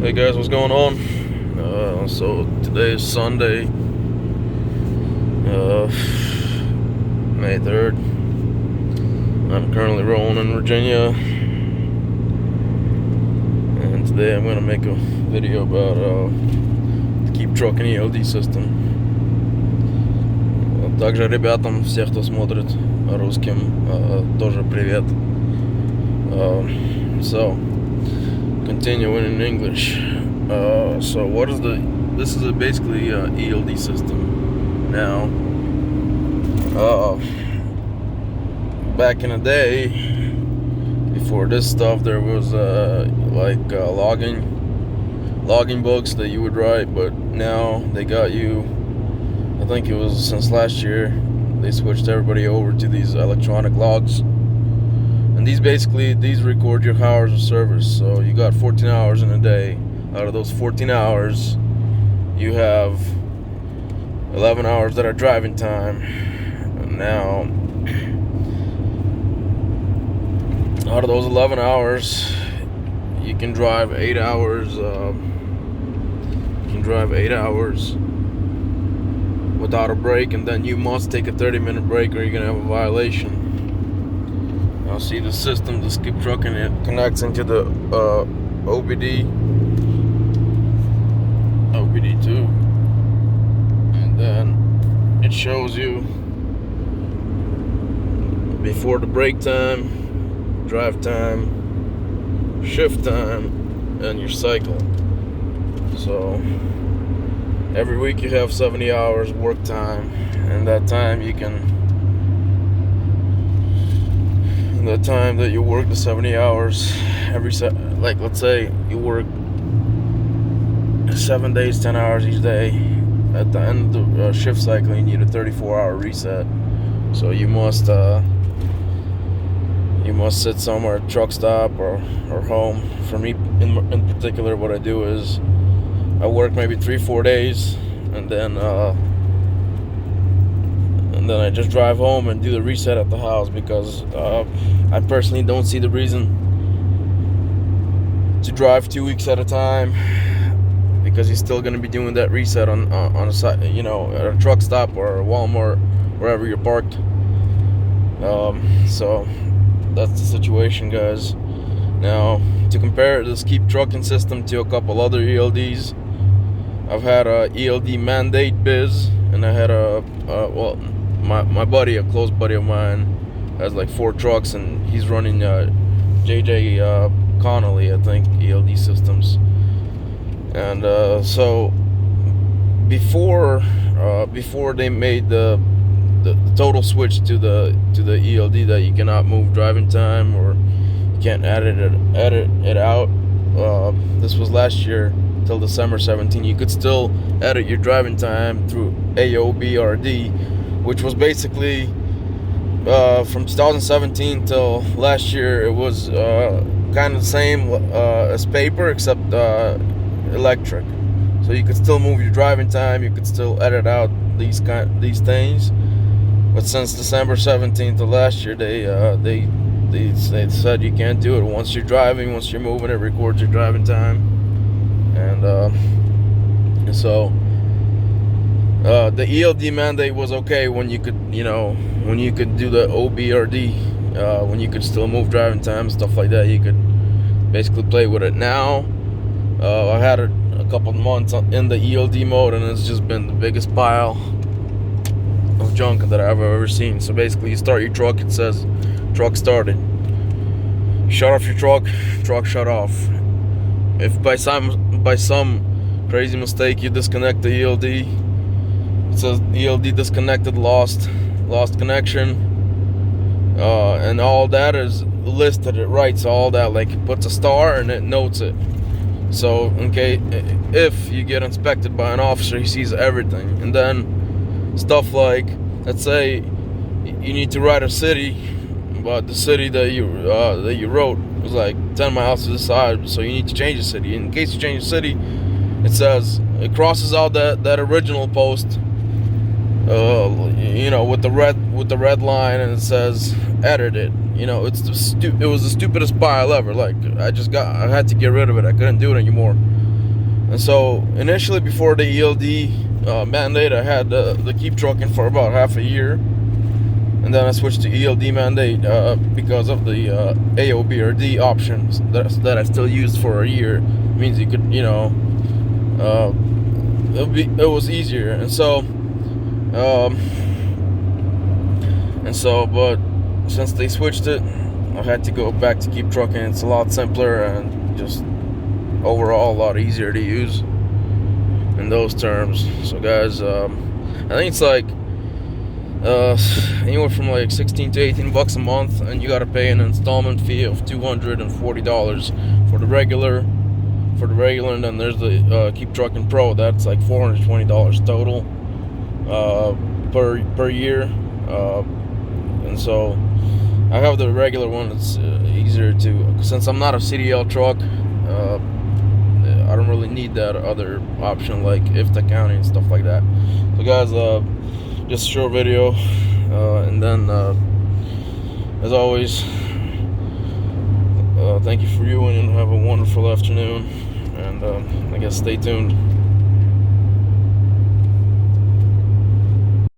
Hey guys, what's going on? So today is Sunday, May 3rd. I'm currently rolling in Virginia, and today I'm going to make a video about the Keep Truckin ELD system. Также ребятам, всех, кто смотрит русским, тоже привет. So, continuing in English. So what is this is basically ELD system. Now, back in the day, before this stuff, there was logging books that you would write, but now they got you, I think it was since last year, they switched everybody over to these electronic logs. And these record your hours of service. So you got 14 hours in a day. Out of those 14 hours, you have 11 hours that are driving time. Now, out of those 11 hours, you can drive 8 hours. Without a break, and then you must take a 30-minute break, or you're gonna have a violation. Now, see the system, the Keep Truckin, it connects into the OBD2, and then it shows you before the break time, drive time, shift time, and your cycle. So every week you have 70 hours work time, and that time the time that you work the 70 hours let's say you work 7 days, 10 hours each day. At the end of the shift cycle, you need a 34-hour reset. So you must sit somewhere, at a truck stop or home. For me in particular, what I do is I work maybe 3-4 days, and then I just drive home and do the reset at the house, because I personally don't see the reason to drive 2 weeks at a time, because you're still going to be doing that reset on a side, at a truck stop or a Walmart, wherever you're parked. So that's the situation, guys. Now, to compare this Keep Truckin system to a couple other ELDs, I've had a ELD Mandate Biz, and I had my buddy, a close buddy of mine, has like 4 trucks, and he's running JJ Connelly, I think, ELD systems. And so before they made the total switch to the ELD that you cannot move driving time, or you can't edit it out. This was last year till December 17. You could still edit your driving time through AOBRD, which was basically from 2017 till last year. It was kind of the same as paper, except electric. So you could still move your driving time, you could still edit out these things. But since December 17th of last year, they said you can't do it. Once you're moving, it records your driving time. And so the ELD mandate was okay when you could do the OBRD, when you could still move driving time, stuff like that. You could basically play with it. Now, I had it a couple of months in the ELD mode, and it's just been the biggest pile of junk that I've ever seen. So basically, you start your truck, it says truck started. Shut off your truck shut off. If by some crazy mistake you disconnect the ELD, it says ELD disconnected, lost connection, and all that is listed. It writes all that, like it puts a star and it notes it. So if you get inspected by an officer, he sees everything. And then stuff like, let's say you need to write a city, but the city that you wrote was like 10 miles to the side, so you need to change the city. In case you change the city, it crosses out that original post, with the red line, and it says edit it. It was the stupidest pile ever. Like I had to get rid of it. I couldn't do it anymore. And so initially, before the ELD mandate, I had the Keep Truckin for about half a year, and then I switched to ELD mandate because of the AOBRD options that I still used for a year. It means you could, it was easier, but since they switched it, I had to go back to Keep Truckin. It's a lot simpler and just overall a lot easier to use in those terms. So guys, I think it's like anywhere from like $16 to $18 a month, and you gotta pay an installment fee of $240 for the regular, and then there's the Keep Truckin Pro. That's like $420 total per year, and so I have the regular one. It's easier to, since I'm not a CDL truck, I don't really need that other option like IFTA County and stuff like that. So guys, just a short video, and then as always, thank you for viewing and have a wonderful afternoon, and I guess stay tuned.